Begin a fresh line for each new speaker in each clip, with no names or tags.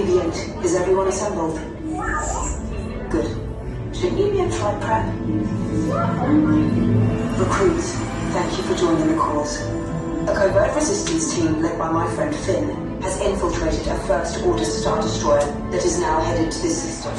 BB-8, is everyone assembled? Good. Shouldn't you be in flight prep? Recruits, thank you for joining the cause. A covert resistance team led by my friend Finn has infiltrated a First Order Star Destroyer that is now headed to this system.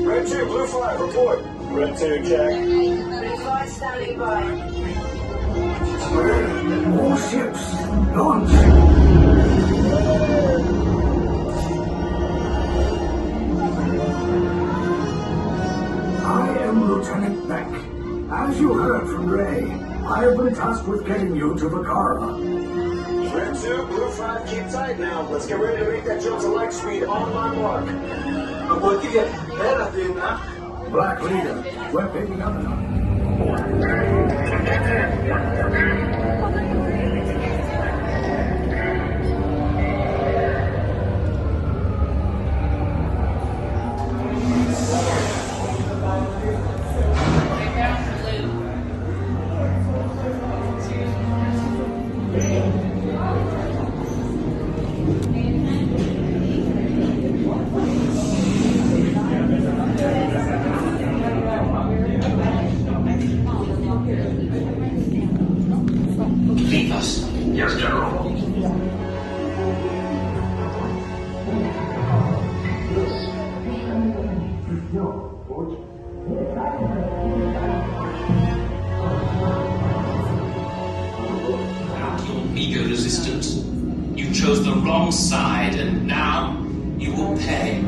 Red 2, Blue 5, report. Red 2, check.
Blue 5 standing by.
All ships, launch! I am Lieutenant Beck. As you heard from Ray, I have been tasked with getting you to Vakara.
Red 2, Blue 5, keep tight now. Let's get ready to make that jump to light speed on my mark.
Black Leader, we're picking up now.
Leave us.
Yes, General.
Your meager resistance. You chose the wrong side, and now you will pay.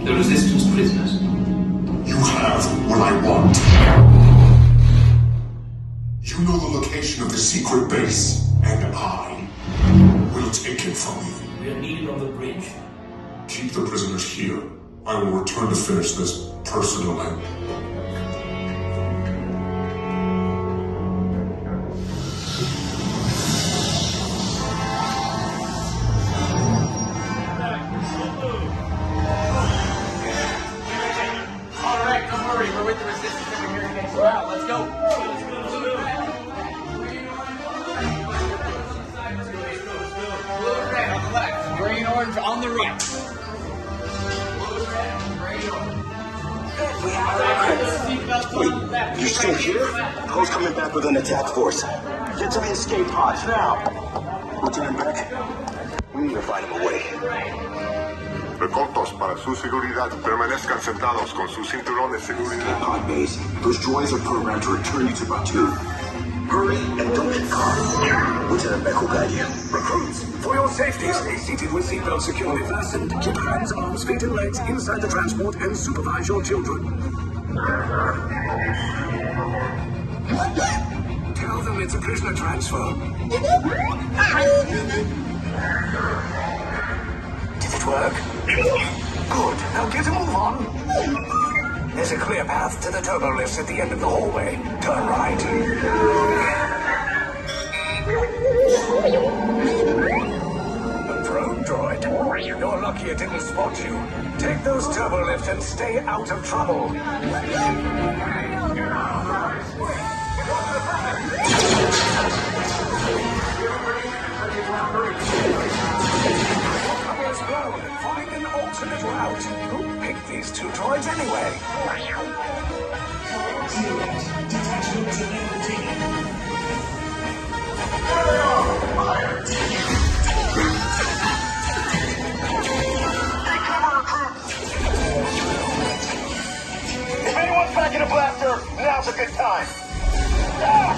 The resistance prisoners.
You have what I want. You know the location of the secret base, and I will take it from you.
We are needed on the bridge.
Keep the prisoners here. I will return to finish this personally.
Alright, don't worry, we're with the resistance and we're here to get you out. Let's go. Blue, red on the left, green, orange on the right. Blue, red, green, orange.
Wait, you're still here? Who's coming back with an attack force? Get to the escape pods now! Lieutenant Beck, we need to find him a way.
Recortos, para su seguridad, permanezcan sentados con sus cinturones de seguridad.
Pod base, those droids are programmed to return you to Batu. Hurry and don't get caught. Lieutenant Beck will guide you.
Recruits, for your safety, stay seated with seatbelts securely fastened. Keep hands, arms, feet, and legs inside the transport and supervise your children. Tell them it's a prisoner transfer. Did it work? Good. Now get a move on. There's a clear path to the turbo lifts at the end of the hallway. Turn right. A drone droid. You're lucky it didn't spot you. Take those turbo lifts and stay out of trouble. Cover's blown. Find an alternate route. Who picked these two droids anyway?
Detachment to undertaken.
If anyone's packing a blaster, now's a good time. Ah!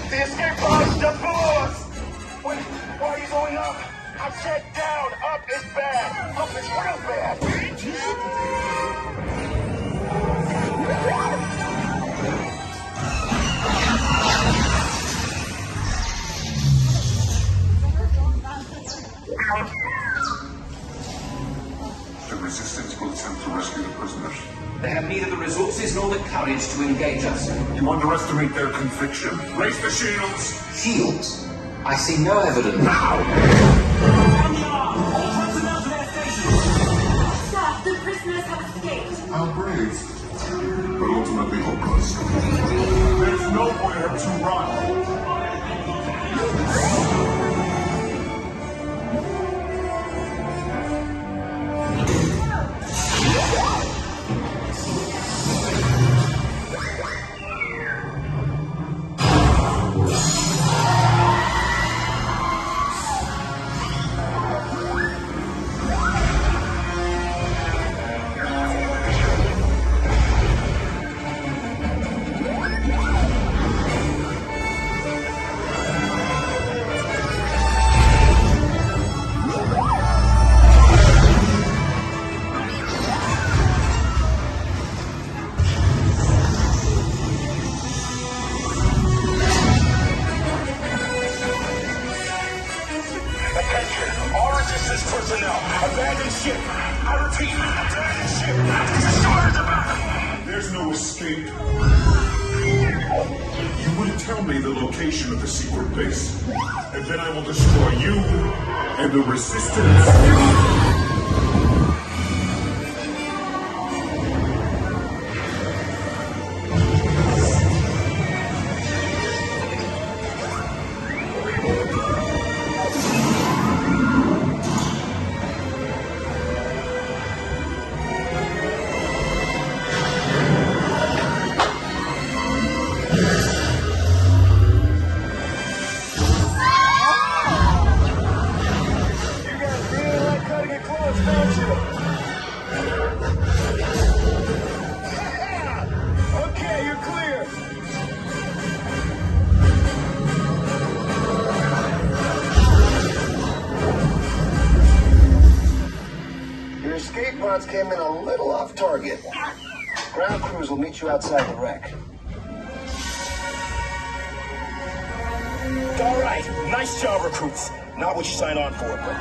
The escape pod's just below us! Wait, why are you going up? I said down, up is bad. Up is real bad.
The Resistance will attempt to rescue the prisoners.
They have neither the resources nor the courage to engage us.
You underestimate their conviction. Raise the shields!
Shields? I see no evidence.
Now!
Sir, the prisoners have escaped.
How brave, but ultimately hopeless. There's nowhere to run.
Attention, all resistance personnel, abandon ship. I repeat, abandon ship. Destroy the back.
There's no escape. You will tell me the location of the secret base, and then I will destroy you and the Resistance.
Okay, you're clear.
Your escape pods came in a little off target. Ground crews will meet you outside the wreck.
All right, nice job, recruits. Not what you signed on for, but